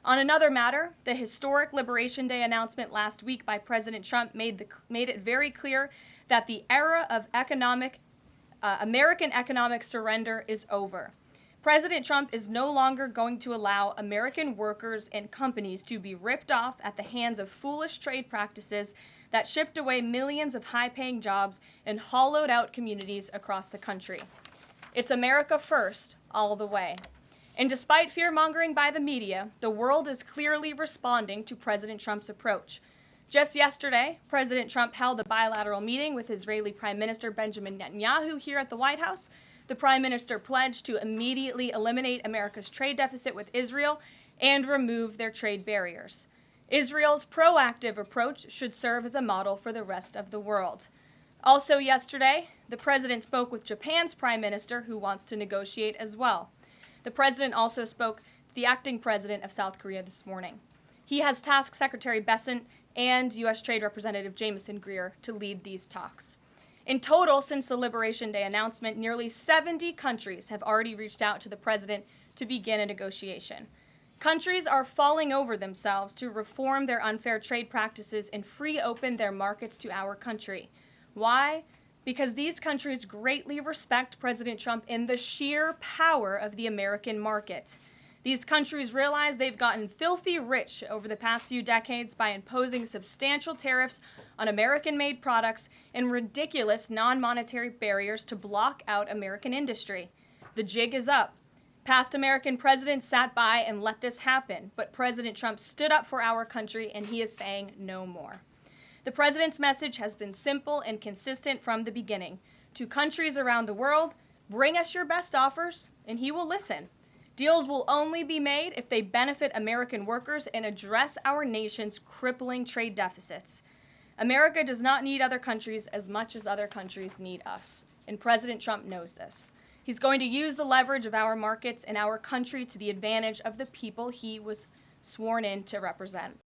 On another matter, the historic Liberation Day announcement last week by President Trump made it very clear that the era of American economic surrender is over. President Trump is no longer going to allow American workers and companies to be ripped off at the hands of foolish trade practices that shipped away millions of high-paying jobs and hollowed out communities across the country. It's America first, all the way. And despite fear-mongering by the media, the world is clearly responding to President Trump's approach. Just yesterday, President Trump held a bilateral meeting with Israeli Prime Minister Benjamin Netanyahu here at the White House. The Prime Minister pledged to immediately eliminate America's trade deficit with Israel and remove their trade barriers. Israel's proactive approach should serve as a model for the rest of the world. Also yesterday, the President spoke with Japan's Prime Minister, who wants to negotiate as well. The President also spoke to the acting President of South Korea this morning. He has tasked Secretary Bessent and U.S. Trade Representative Jamieson Greer to lead these talks. In total, since the Liberation Day announcement, nearly 70 countries have already reached out to the President to begin a negotiation. Countries are falling over themselves to reform their unfair trade practices and free open their markets to our country. Why? Because these countries greatly respect President Trump in the sheer power of the American market. These countries realize they've gotten filthy rich over the past few decades by imposing substantial tariffs on American-made products and ridiculous non-monetary barriers to block out American industry. The jig is up. Past American presidents sat by and let this happen, but President Trump stood up for our country, and he is saying no more. The President's message has been simple and consistent from the beginning. To countries around the world, bring us your best offers, and he will listen. Deals will only be made if they benefit American workers and address our nation's crippling trade deficits. America does not need other countries as much as other countries need us, and President Trump knows this. He's going to use the leverage of our markets and our country to the advantage of the people he was sworn in to represent.